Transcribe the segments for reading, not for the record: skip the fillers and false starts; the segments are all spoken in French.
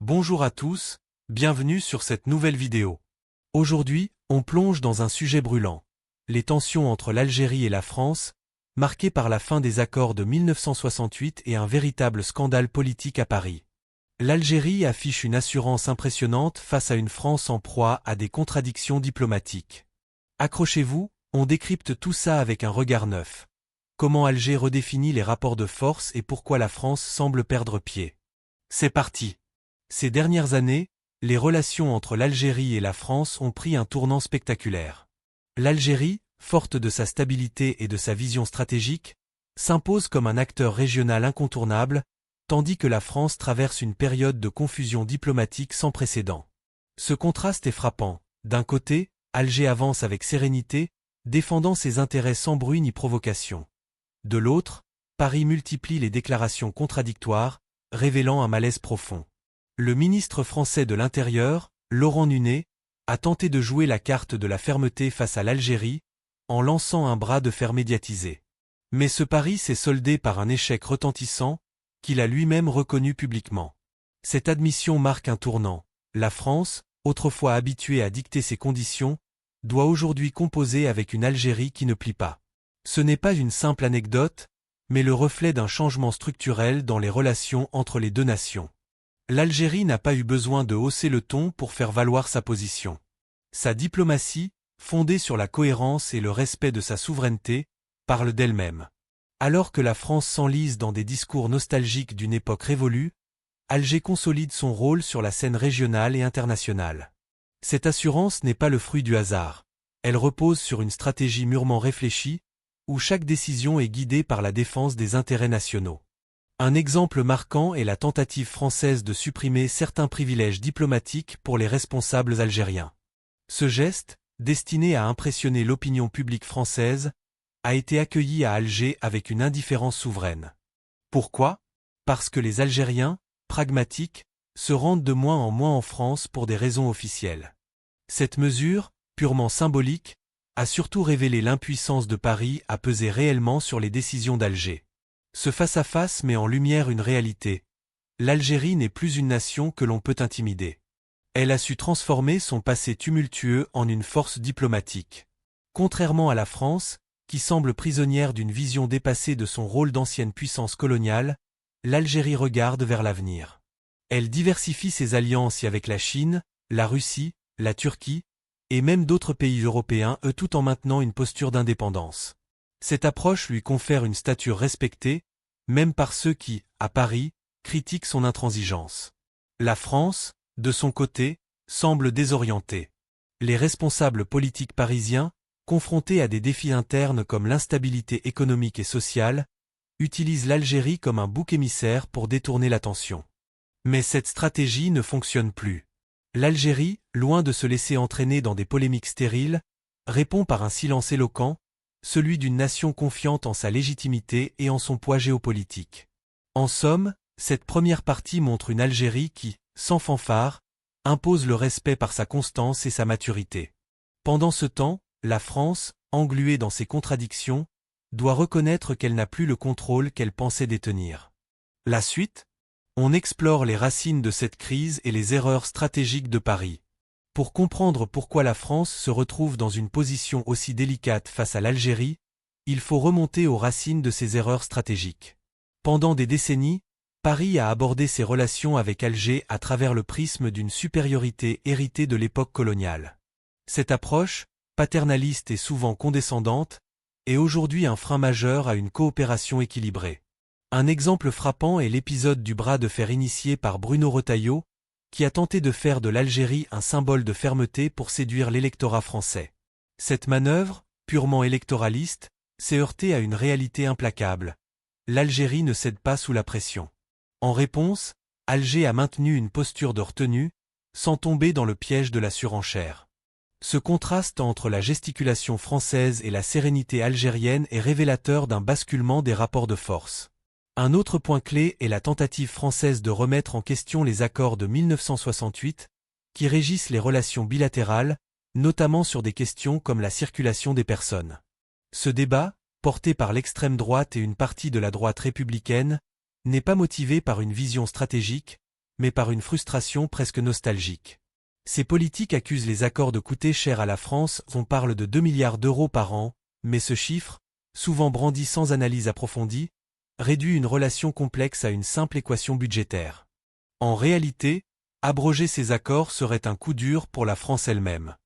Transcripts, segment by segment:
Bonjour à tous, bienvenue sur cette nouvelle vidéo. Aujourd'hui, on plonge dans un sujet brûlant. Les tensions entre l'Algérie et la France, marquées par la fin des accords de 1968 et un véritable scandale politique à Paris. L'Algérie affiche une assurance impressionnante face à une France en proie à des contradictions diplomatiques. Accrochez-vous, on décrypte tout ça avec un regard neuf. Comment Alger redéfinit les rapports de force et pourquoi la France semble perdre pied. C'est parti. Ces dernières années, les relations entre l'Algérie et la France ont pris un tournant spectaculaire. L'Algérie, forte de sa stabilité et de sa vision stratégique, s'impose comme un acteur régional incontournable, tandis que la France traverse une période de confusion diplomatique sans précédent. Ce contraste est frappant. D'un côté, Alger avance avec sérénité, défendant ses intérêts sans bruit ni provocation. De l'autre, Paris multiplie les déclarations contradictoires, révélant un malaise profond. Le ministre français de l'Intérieur, Laurent Nunez, a tenté de jouer la carte de la fermeté face à l'Algérie, en lançant un bras de fer médiatisé. Mais ce pari s'est soldé par un échec retentissant, qu'il a lui-même reconnu publiquement. Cette admission marque un tournant. La France, autrefois habituée à dicter ses conditions, doit aujourd'hui composer avec une Algérie qui ne plie pas. Ce n'est pas une simple anecdote, mais le reflet d'un changement structurel dans les relations entre les deux nations. L'Algérie n'a pas eu besoin de hausser le ton pour faire valoir sa position. Sa diplomatie, fondée sur la cohérence et le respect de sa souveraineté, parle d'elle-même. Alors que la France s'enlise dans des discours nostalgiques d'une époque révolue, Alger consolide son rôle sur la scène régionale et internationale. Cette assurance n'est pas le fruit du hasard. Elle repose sur une stratégie mûrement réfléchie, où chaque décision est guidée par la défense des intérêts nationaux. Un exemple marquant est la tentative française de supprimer certains privilèges diplomatiques pour les responsables algériens. Ce geste, destiné à impressionner l'opinion publique française, a été accueilli à Alger avec une indifférence souveraine. Pourquoi? Parce que les Algériens, pragmatiques, se rendent de moins en moins en France pour des raisons officielles. Cette mesure, purement symbolique, a surtout révélé l'impuissance de Paris à peser réellement sur les décisions d'Alger. Ce face-à-face met en lumière une réalité. L'Algérie n'est plus une nation que l'on peut intimider. Elle a su transformer son passé tumultueux en une force diplomatique. Contrairement à la France, qui semble prisonnière d'une vision dépassée de son rôle d'ancienne puissance coloniale, l'Algérie regarde vers l'avenir. Elle diversifie ses alliances avec la Chine, la Russie, la Turquie, et même d'autres pays européens, tout en maintenant une posture d'indépendance. Cette approche lui confère une stature respectée, même par ceux qui, à Paris, critiquent son intransigeance. La France, de son côté, semble désorientée. Les responsables politiques parisiens, confrontés à des défis internes comme l'instabilité économique et sociale, utilisent l'Algérie comme un bouc émissaire pour détourner l'attention. Mais cette stratégie ne fonctionne plus. L'Algérie, loin de se laisser entraîner dans des polémiques stériles, répond par un silence éloquent, celui d'une nation confiante en sa légitimité et en son poids géopolitique. En somme, cette première partie montre une Algérie qui, sans fanfare, impose le respect par sa constance et sa maturité. Pendant ce temps, la France, engluée dans ses contradictions, doit reconnaître qu'elle n'a plus le contrôle qu'elle pensait détenir. La suite? On explore les racines de cette crise et les erreurs stratégiques de Paris. Pour comprendre pourquoi la France se retrouve dans une position aussi délicate face à l'Algérie, il faut remonter aux racines de ces erreurs stratégiques. Pendant des décennies, Paris a abordé ses relations avec Alger à travers le prisme d'une supériorité héritée de l'époque coloniale. Cette approche, paternaliste et souvent condescendante, est aujourd'hui un frein majeur à une coopération équilibrée. Un exemple frappant est l'épisode du bras de fer initié par Bruno Retailleau, qui a tenté de faire de l'Algérie un symbole de fermeté pour séduire l'électorat français. Cette manœuvre, purement électoraliste, s'est heurtée à une réalité implacable. L'Algérie ne cède pas sous la pression. En réponse, Alger a maintenu une posture de retenue, sans tomber dans le piège de la surenchère. Ce contraste entre la gesticulation française et la sérénité algérienne est révélateur d'un basculement des rapports de force. Un autre point clé est la tentative française de remettre en question les accords de 1968, qui régissent les relations bilatérales, notamment sur des questions comme la circulation des personnes. Ce débat, porté par l'extrême droite et une partie de la droite républicaine, n'est pas motivé par une vision stratégique, mais par une frustration presque nostalgique. Ces politiques accusent les accords de coûter cher à la France, on parle de 2 milliards d'euros par an, mais ce chiffre, souvent brandi sans analyse approfondie, réduit une relation complexe à une simple équation budgétaire. En réalité, abroger ces accords serait un coup dur pour la France elle-même.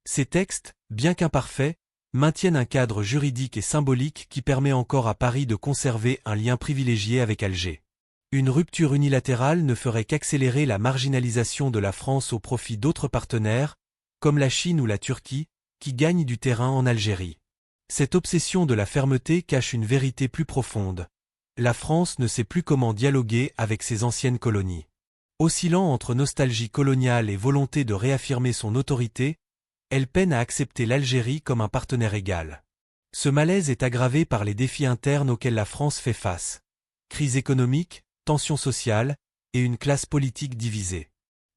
Ces textes, bien qu'imparfaits, maintiennent un cadre juridique et symbolique qui permet encore à Paris de conserver un lien privilégié avec Alger. Une rupture unilatérale ne ferait qu'accélérer la marginalisation de la France au profit d'autres partenaires, comme la Chine ou la Turquie, qui gagnent du terrain en Algérie. Cette obsession de la fermeté cache une vérité plus profonde. La France ne sait plus comment dialoguer avec ses anciennes colonies. Oscillant entre nostalgie coloniale et volonté de réaffirmer son autorité, elle peine à accepter l'Algérie comme un partenaire égal. Ce malaise est aggravé par les défis internes auxquels la France fait face. Crise économique, tensions sociales et une classe politique divisée.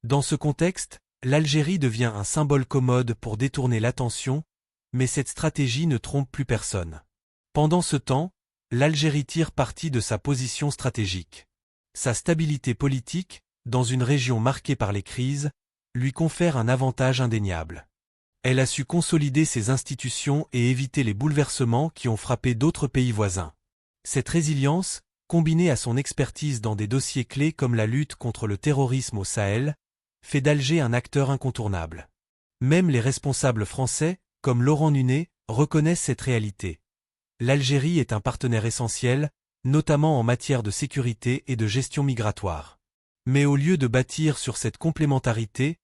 Dans ce contexte, l'Algérie devient un symbole commode pour détourner l'attention, mais cette stratégie ne trompe plus personne. Pendant ce temps, l'Algérie tire parti de sa position stratégique. Sa stabilité politique, dans une région marquée par les crises, lui confère un avantage indéniable. Elle a su consolider ses institutions et éviter les bouleversements qui ont frappé d'autres pays voisins. Cette résilience, combinée à son expertise dans des dossiers clés comme la lutte contre le terrorisme au Sahel, fait d'Alger un acteur incontournable. Même les responsables français, comme Laurent Nunez, reconnaissent cette réalité. L'Algérie est un partenaire essentiel, notamment en matière de sécurité et de gestion migratoire. Mais au lieu de bâtir sur cette complémentarité,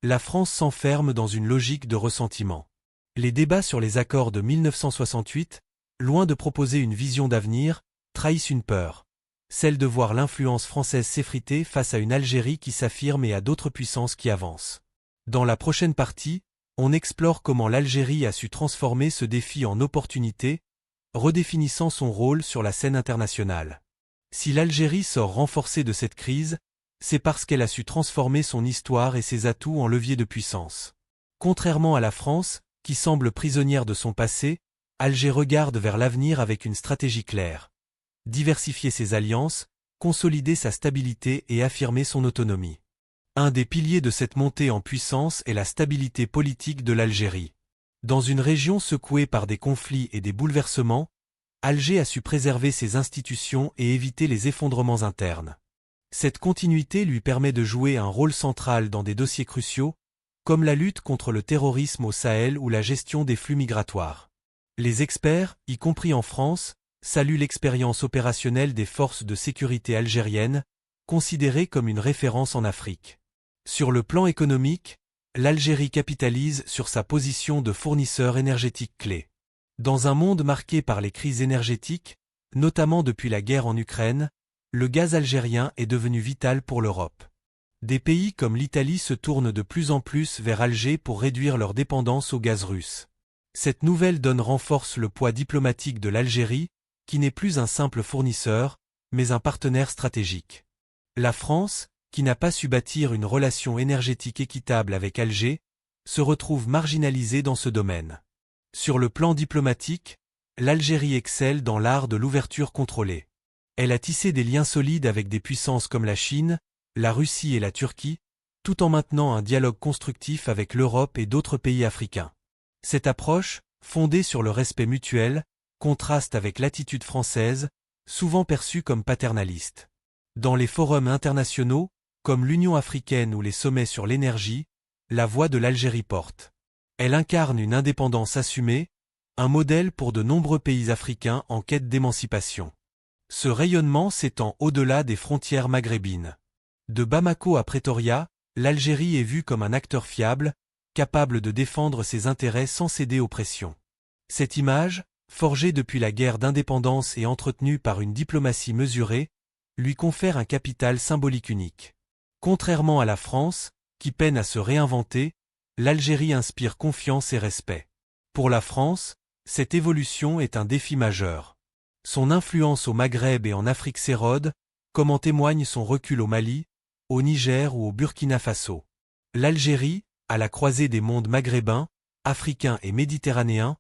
la France s'enferme dans une logique de ressentiment. Les débats sur les accords de 1968, loin de proposer une vision d'avenir, trahissent une peur, celle de voir l'influence française s'effriter face à une Algérie qui s'affirme et à d'autres puissances qui avancent. Dans la prochaine partie, on explore comment l'Algérie a su transformer ce défi en opportunité, redéfinissant son rôle sur la scène internationale. Si l'Algérie sort renforcée de cette crise, c'est parce qu'elle a su transformer son histoire et ses atouts en levier de puissance. Contrairement à la France, qui semble prisonnière de son passé, Alger regarde vers l'avenir avec une stratégie claire. Diversifier ses alliances, consolider sa stabilité et affirmer son autonomie. Un des piliers de cette montée en puissance est la stabilité politique de l'Algérie. Dans une région secouée par des conflits et des bouleversements, Alger a su préserver ses institutions et éviter les effondrements internes. Cette continuité lui permet de jouer un rôle central dans des dossiers cruciaux, comme la lutte contre le terrorisme au Sahel ou la gestion des flux migratoires. Les experts, y compris en France, saluent l'expérience opérationnelle des forces de sécurité algériennes, considérées comme une référence en Afrique. Sur le plan économique, l'Algérie capitalise sur sa position de fournisseur énergétique clé. Dans un monde marqué par les crises énergétiques, notamment depuis la guerre en Ukraine, le gaz algérien est devenu vital pour l'Europe. Des pays comme l'Italie se tournent de plus en plus vers Alger pour réduire leur dépendance au gaz russe. Cette nouvelle donne renforce le poids diplomatique de l'Algérie, qui n'est plus un simple fournisseur, mais un partenaire stratégique. La France, qui n'a pas su bâtir une relation énergétique équitable avec Alger, se retrouve marginalisée dans ce domaine. Sur le plan diplomatique, l'Algérie excelle dans l'art de l'ouverture contrôlée. Elle a tissé des liens solides avec des puissances comme la Chine, la Russie et la Turquie, tout en maintenant un dialogue constructif avec l'Europe et d'autres pays africains. Cette approche, fondée sur le respect mutuel, contraste avec l'attitude française, souvent perçue comme paternaliste. Dans les forums internationaux, comme l'Union africaine ou les sommets sur l'énergie, la voix de l'Algérie porte. Elle incarne une indépendance assumée, un modèle pour de nombreux pays africains en quête d'émancipation. Ce rayonnement s'étend au-delà des frontières maghrébines. De Bamako à Pretoria, l'Algérie est vue comme un acteur fiable, capable de défendre ses intérêts sans céder aux pressions. Cette image, forgée depuis la guerre d'indépendance et entretenue par une diplomatie mesurée, lui confère un capital symbolique unique. Contrairement à la France, qui peine à se réinventer, l'Algérie inspire confiance et respect. Pour la France, cette évolution est un défi majeur. Son influence au Maghreb et en Afrique s'érode, comme en témoigne son recul au Mali, au Niger ou au Burkina Faso. L'Algérie, à la croisée des mondes maghrébins, africains et méditerranéens,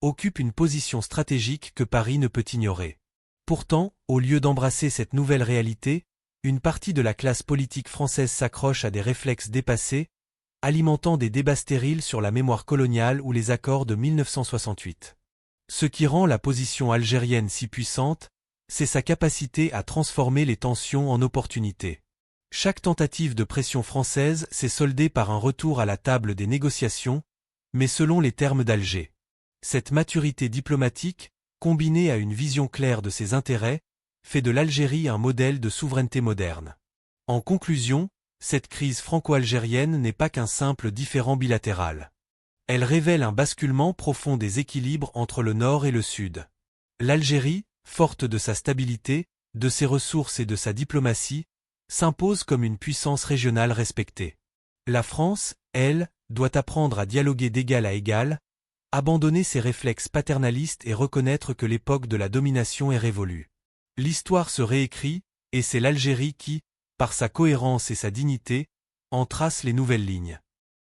occupe une position stratégique que Paris ne peut ignorer. Pourtant, au lieu d'embrasser cette nouvelle réalité, Une partie de la classe politique française s'accroche à des réflexes dépassés, alimentant des débats stériles sur la mémoire coloniale ou les accords de 1968. Ce qui rend la position algérienne si puissante, c'est sa capacité à transformer les tensions en opportunités. Chaque tentative de pression française s'est soldée par un retour à la table des négociations, mais selon les termes d'Alger. Cette maturité diplomatique, combinée à une vision claire de ses intérêts, fait de l'Algérie un modèle de souveraineté moderne. En conclusion, cette crise franco-algérienne n'est pas qu'un simple différend bilatéral. Elle révèle un basculement profond des équilibres entre le Nord et le Sud. L'Algérie, forte de sa stabilité, de ses ressources et de sa diplomatie, s'impose comme une puissance régionale respectée. La France, elle, doit apprendre à dialoguer d'égal à égal, abandonner ses réflexes paternalistes et reconnaître que l'époque de la domination est révolue. L'histoire se réécrit, et c'est l'Algérie qui, par sa cohérence et sa dignité, en trace les nouvelles lignes.